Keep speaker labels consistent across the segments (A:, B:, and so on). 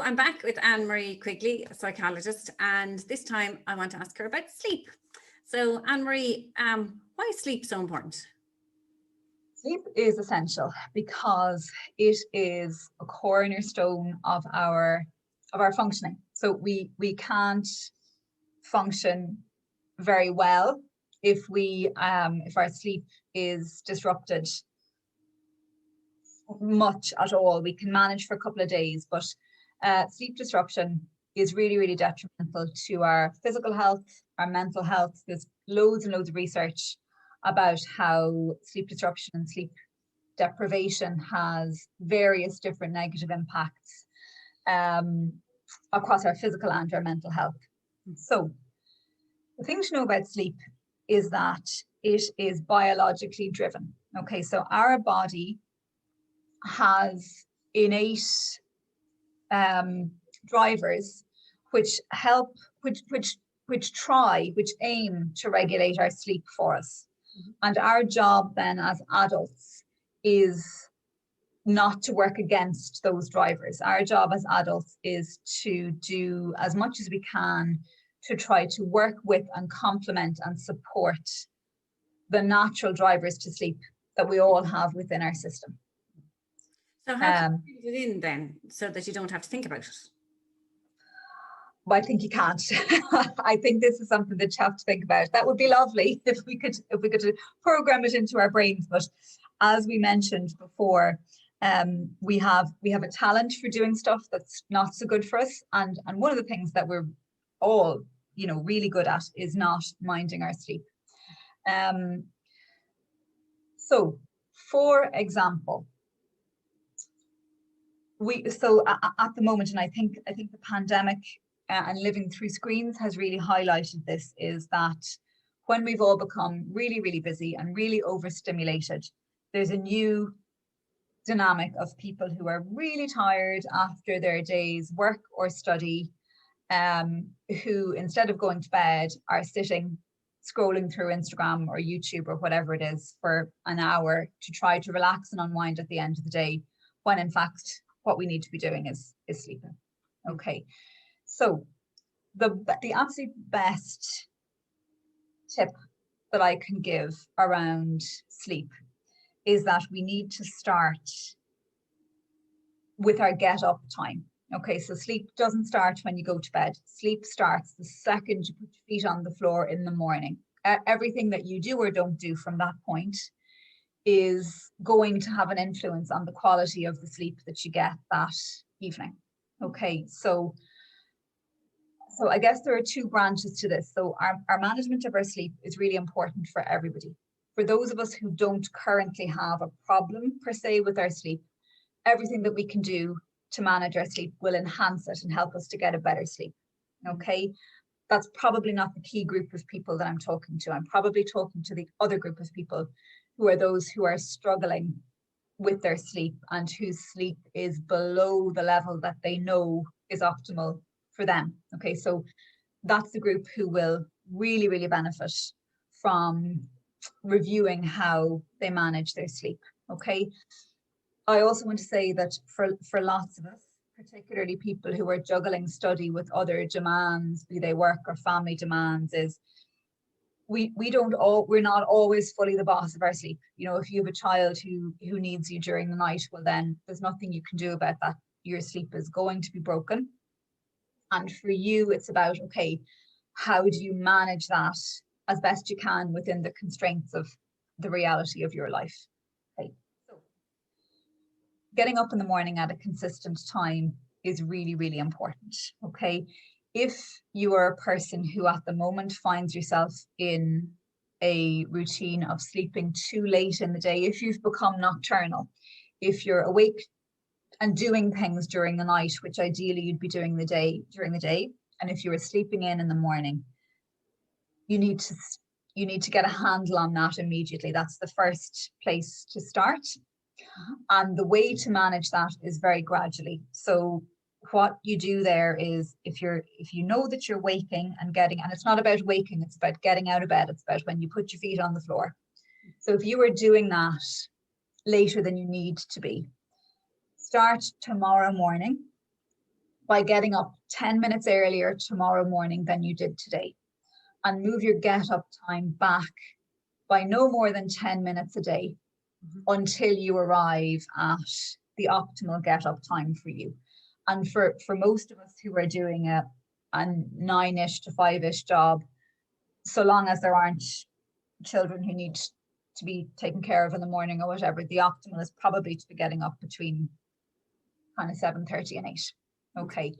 A: I'm back with Marie Quigley, a psychologist, and this time I want to ask her about sleep. So Marie, why is sleep so important?
B: Sleep is essential because it is a cornerstone of our functioning. So we can't function very well if our sleep is disrupted much at all. We can manage for a couple of days, but sleep disruption is really, really detrimental to our physical health, our mental health. There's loads and loads of research about how sleep disruption and sleep deprivation has various different negative impacts across our physical and our mental health. So the thing to know about sleep is that it is biologically driven. Okay, so our body has innate drivers which aim to regulate our sleep for us. And our job then as adults is not to work against those drivers. Our job as adults is to do as much as we can to try to work with and complement and support the natural drivers to sleep that we all have within our system.
A: So how do you build it in then so that you don't have to think about it?
B: Well, I think you can't. I think this is something that you have to think about. That would be lovely if we could program it into our brains. But as we mentioned before, we have a talent for doing stuff that's not so good for us. And one of the things that we're all, really good at is not minding our sleep. So, for example, at the moment, and I think the pandemic and living through screens has really highlighted this, is that when we've all become really, really busy and really overstimulated, there's a new dynamic of people who are really tired after their day's work or study, who instead of going to bed are sitting scrolling through Instagram or YouTube or whatever it is for an hour to try to relax and unwind at the end of the day, when in fact what we need to be doing is sleeping. Okay, so the absolute best tip that I can give around sleep is that we need to start with our get up time. Okay, so sleep doesn't start when you go to bed. Sleep starts the second you put your feet on the floor in the morning. Everything that you do or don't do from that point is going to have an influence on the quality of the sleep that you get that evening. Okay, so I guess there are two branches to this. So our management of our sleep is really important for everybody. For those of us who don't currently have a problem per se with our sleep, everything that we can do to manage our sleep will enhance it and help us to get a better sleep. Okay, that's probably not the key group of people that I'm talking to. I'm probably talking to the other group of people who are those who are struggling with their sleep and whose sleep is below the level that they know is optimal for them. Okay, so that's the group who will really, really benefit from reviewing how they manage their sleep. Okay, I also want to say that for lots of us, particularly people who are juggling study with other demands, be they work or family demands, is we're not always fully the boss of our sleep. If you have a child who needs you during the night, well then there's nothing you can do about that. Your sleep is going to be broken. And for you, it's about, okay, how do you manage that as best you can within the constraints of the reality of your life? Okay. So getting up in the morning at a consistent time is really, really important. Okay. If you are a person who at the moment finds yourself in a routine of sleeping too late in the day, if you've become nocturnal, if you're awake and doing things during the night, which ideally you'd be doing during the day, and if you were sleeping in the morning, you need to get a handle on that immediately. That's the first place to start. And the way to manage that is very gradually. So what you do there is, if you know that you're waking and it's not about waking, it's about getting out of bed. It's about when you put your feet on the floor. So if you are doing that later than you need to be, start tomorrow morning by getting up 10 minutes earlier tomorrow morning than you did today, and move your get up time back by no more than 10 minutes a day until you arrive at the optimal get up time for you. And for most of us who are doing a 9-ish to 5-ish job, so long as there aren't children who need to be taken care of in the morning or whatever, the optimal is probably to be getting up between kind of 7:30 and 8. Okay.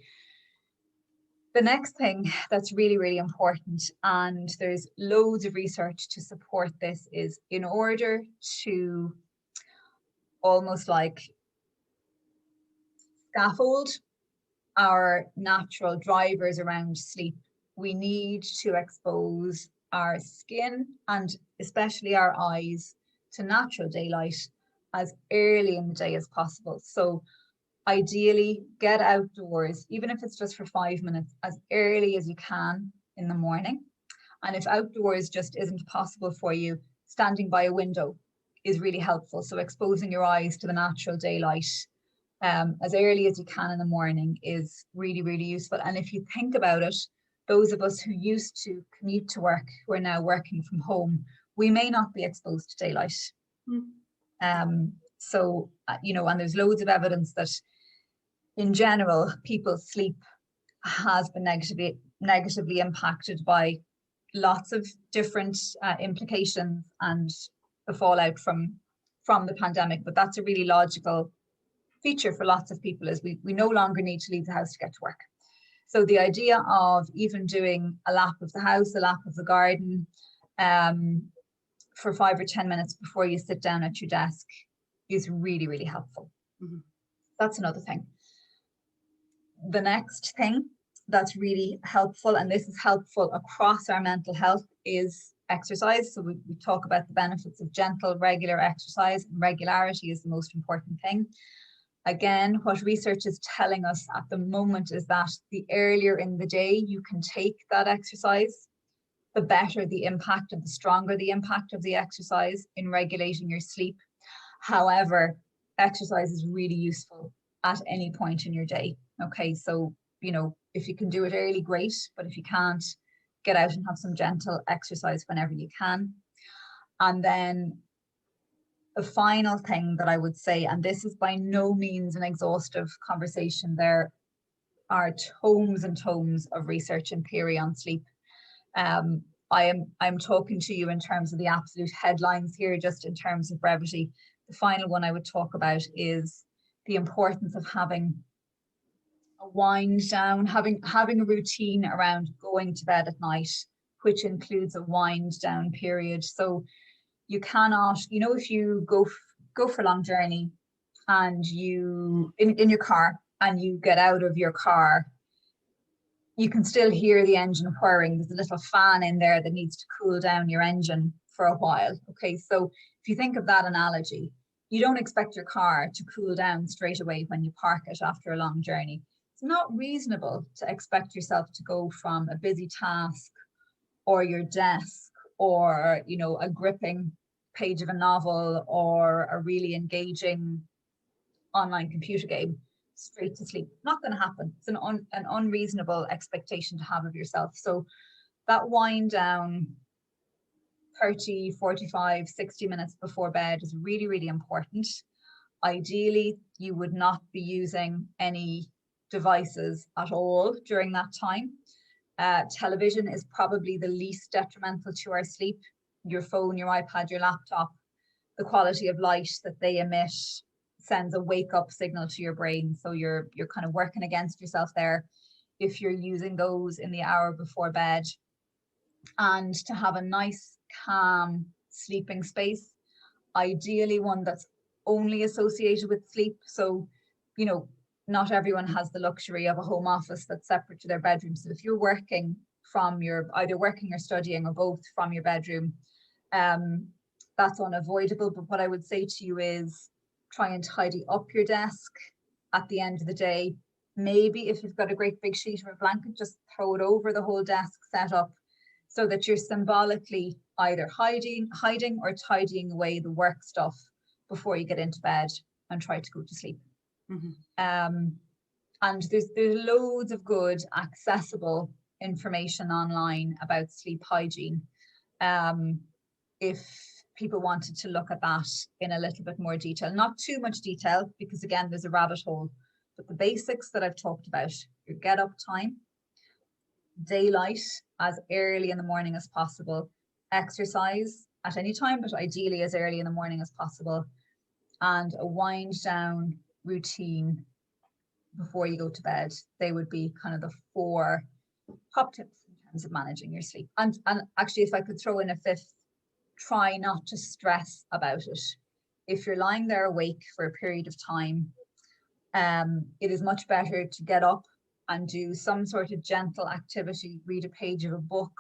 B: The next thing that's really, really important, and there's loads of research to support this, is in order to almost like scaffold our natural drivers around sleep, we need to expose our skin and especially our eyes to natural daylight as early in the day as possible. So ideally, get outdoors, even if it's just for 5 minutes, as early as you can in the morning. And if outdoors just isn't possible for you, standing by a window is really helpful. So exposing your eyes to the natural daylight as early as you can in the morning is really, really useful. And if you think about it, those of us who used to commute to work, who are now working from home, we may not be exposed to daylight. So, you know, and there's loads of evidence that in general, people's sleep has been negatively impacted by lots of different implications and the fallout from the pandemic. But that's a really logical feature for lots of people, is we no longer need to leave the house to get to work. So the idea of even doing a lap of the house, a lap of the garden, for 5 or 10 minutes before you sit down at your desk is really, really helpful. That's another thing. The next thing that's really helpful, and this is helpful across our mental health, is exercise. So we talk about the benefits of gentle, regular exercise, and regularity is the most important thing. Again, what research is telling us at the moment is that the earlier in the day you can take that exercise, the better the impact and the stronger the impact of the exercise in regulating your sleep. However, exercise is really useful at any point in your day. Okay, so, you know, if you can do it early, great. But if you can't, get out and have some gentle exercise whenever you can. And then the final thing that I would say, and this is by no means an exhaustive conversation, there are tomes and tomes of research and theory on sleep. I'm talking to you in terms of the absolute headlines here, just in terms of brevity. The final one I would talk about is the importance of having a wind down, having a routine around going to bed at night, which includes a wind down period. So you cannot, you know, if you go for a long journey and you in your car and you get out of your car, you can still hear the engine whirring. There's a little fan in there that needs to cool down your engine for a while. Okay, so if you think of that analogy, you don't expect your car to cool down straight away when you park it after a long journey. It's not reasonable to expect yourself to go from a busy task or your desk or, you know, a gripping page of a novel or a really engaging online computer game straight to sleep. Not going to happen. It's an unreasonable expectation to have of yourself. So that wind down 30, 45, 60 minutes before bed is really, really important. Ideally, you would not be using any devices at all during that time. Television is probably the least detrimental to our sleep. Your phone, your iPad, your laptop, the quality of light that they emit sends a wake up signal to your brain. So you're kind of working against yourself there if you're using those in the hour before bed. And to have a nice, calm sleeping space, ideally one that's only associated with sleep. So, you know, not everyone has the luxury of a home office that's separate to their bedroom. So if you're working from either working or studying or both from your bedroom, that's unavoidable. But what I would say to you is try and tidy up your desk at the end of the day. Maybe if you've got a great big sheet or a blanket, just throw it over the whole desk setup so that you're symbolically either hiding or tidying away the work stuff before you get into bed and try to go to sleep. And there's loads of good accessible information online about sleep hygiene. If people wanted to look at that in a little bit more detail, not too much detail, because again, there's a rabbit hole, but the basics that I've talked about: your get up time, daylight as early in the morning as possible, exercise at any time, but ideally as early in the morning as possible, and a wind down routine before you go to bed. They would be kind of the 4 top tips in terms of managing your sleep. And actually, if I could throw in a 5th, try not to stress about it. If you're lying there awake for a period of time, it is much better to get up and do some sort of gentle activity, read a page of a book,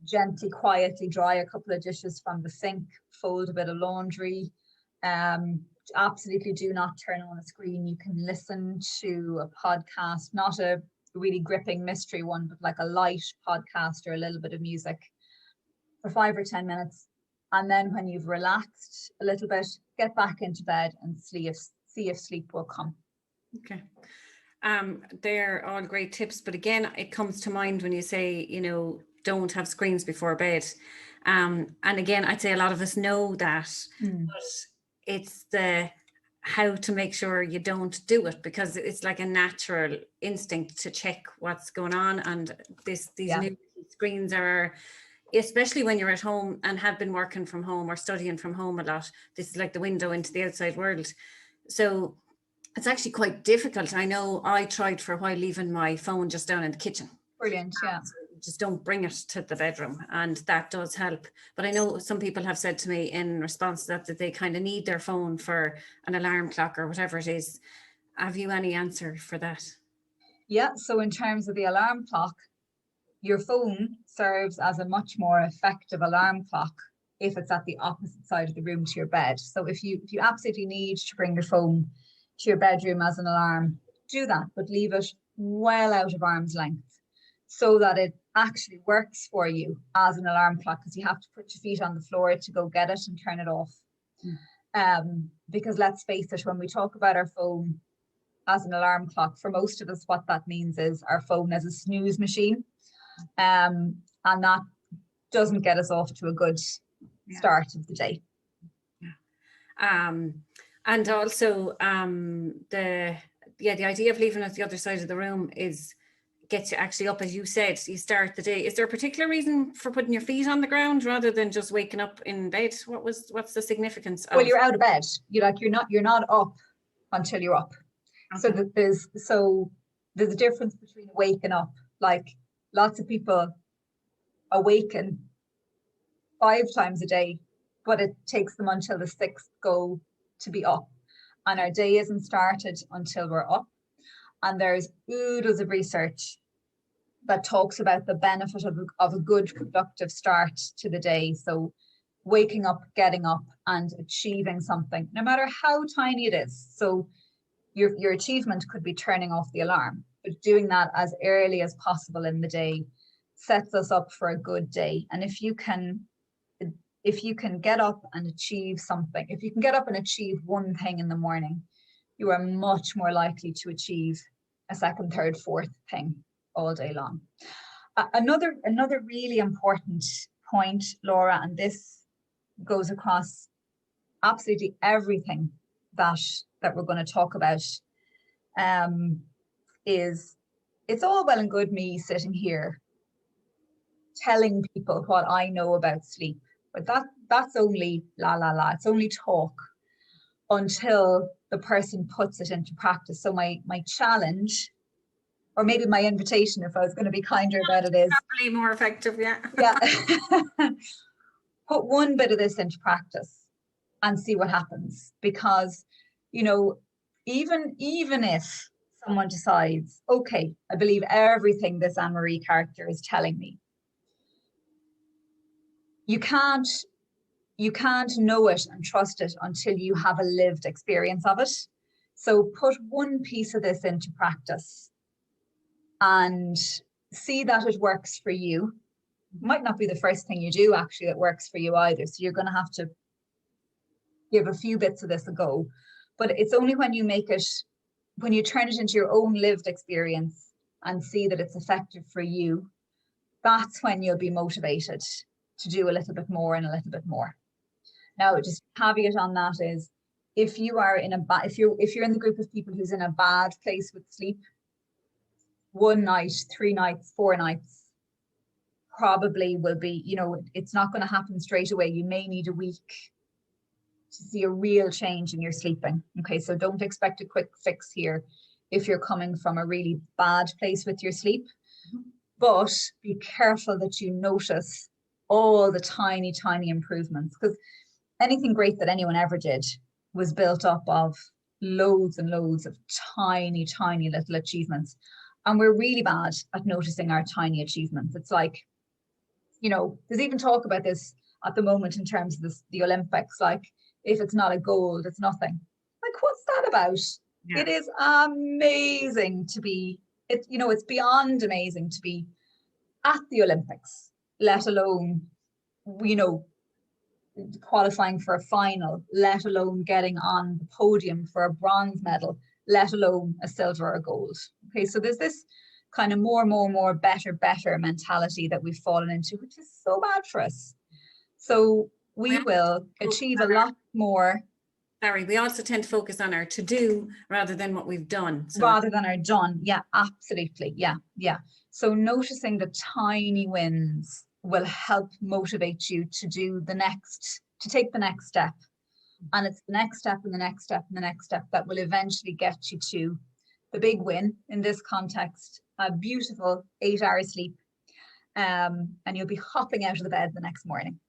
B: gently, quietly dry a couple of dishes from the sink, fold a bit of laundry. Absolutely do not turn on a screen. You can listen to a podcast, not a really gripping mystery one, but like a light podcast or a little bit of music for 5 or 10 minutes. And then when you've relaxed a little bit, get back into bed and see if sleep will come.
A: Okay. They're all great tips, but again, it comes to mind when you say, don't have screens before bed. And again, I'd say a lot of us know that, but it's how to make sure you don't do it, because it's like a natural instinct to check what's going on. And these new screens are, especially when you're at home and have been working from home or studying from home a lot, this is like the window into the outside world. So it's actually quite difficult. I know I tried for a while leaving my phone just down in the kitchen.
B: Brilliant, yeah.
A: So just don't bring it to the bedroom, and that does help. But I know some people have said to me in response to that they kind of need their phone for an alarm clock or whatever it is. Have you any answer for that?
B: Yeah, so in terms of the alarm clock, your phone serves as a much more effective alarm clock if it's at the opposite side of the room to your bed. So if you absolutely need to bring your phone to your bedroom as an alarm, do that, but leave it well out of arm's length so that it actually works for you as an alarm clock, because you have to put your feet on the floor to go get it and turn it off. Because let's face it, when we talk about our phone as an alarm clock, for most of us, what that means is our phone as a snooze machine. And that doesn't get us off to a good start of the day.
A: And also the idea of leaving it the other side of the room gets you actually up, as you said, you start the day. Is there a particular reason for putting your feet on the ground rather than just waking up in bed? What's the significance of?
B: Well, you're out of bed. You're not up until you're up. Okay. So there's a difference between waking up. Like lots of people awaken 5 times a day, but it takes them until the 6th go to be up. And our day isn't started until we're up. And there's oodles of research that talks about the benefit of a good productive start to the day. So waking up, getting up and achieving something, no matter how tiny it is. So your achievement could be turning off the alarm, but doing that as early as possible in the day sets us up for a good day. And if you can get up and achieve something, if you can get up and achieve one thing in the morning, you are much more likely to achieve a 2nd, 3rd, 4th thing all day long. Another really important point, Laura, and this goes across absolutely everything that we're going to talk about, is it's all well and good me sitting here telling people what I know about sleep, but that's only it's only talk until the person puts it into practice. So my challenge, or maybe my invitation, if I was going to be kinder about it, is
A: probably more effective. Yeah.
B: Put one bit of this into practice and see what happens. Because, even if someone decides, okay, I believe everything this Anne-Marie character is telling me, you can't know it and trust it until you have a lived experience of it. So put one piece of this into practice and see that it works for you. It might not be the first thing you do actually that works for you either. So you're going to have to give a few bits of this a go. But it's only when you make it when you turn it into your own lived experience and see that it's effective for you, that's when you'll be motivated to do a little bit more and a little bit more. Now, just caveat on that is, if you are in if you're in the group of people who's in a bad place with sleep, 1 night, 3 nights, 4 nights probably will be, you know, it's not going to happen straight away. You may need a week to see a real change in your sleeping. Okay, so don't expect a quick fix here if you're coming from a really bad place with your sleep. But be careful that you notice all the tiny, tiny improvements, because anything great that anyone ever did was built up of loads and loads of tiny, tiny little achievements. And we're really bad at noticing our tiny achievements. It's like, you know, there's even talk about this at the moment in terms of the Olympics, like, if it's not a gold, it's nothing. Like, what's that about? Yeah. It is amazing to be, you know, it's beyond amazing to be at the Olympics, let alone, you know, qualifying for a final, let alone getting on the podium for a bronze medal, let alone a silver or a gold. Okay, so there's this kind of more, better mentality that we've fallen into, which is so bad for us. So we will achieve a lot more.
A: Sorry, we also tend to focus on our to-do rather than what we've done.
B: So rather than our done. Yeah, absolutely. Yeah. So noticing the tiny wins will help motivate you to do to take the next step. And it's the next step and the next step and the next step that will eventually get you to the big win, in this context, a beautiful 8 hours sleep. And you'll be hopping out of the bed the next morning.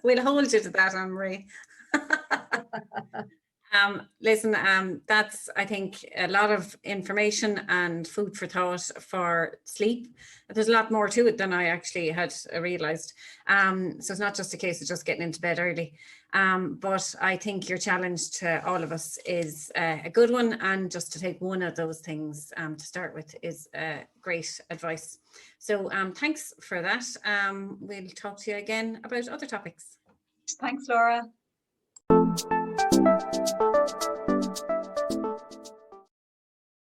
A: We'll hold you to that, Anne-Marie. Listen, that's, I think, a lot of information and food for thought for sleep. There's a lot more to it than I actually had realized. So it's not just a case of just getting into bed early. But I think your challenge to all of us is a good one. And just to take one of those things to start with is great advice. So thanks for that. We'll talk to you again about other topics.
B: Thanks, Laura.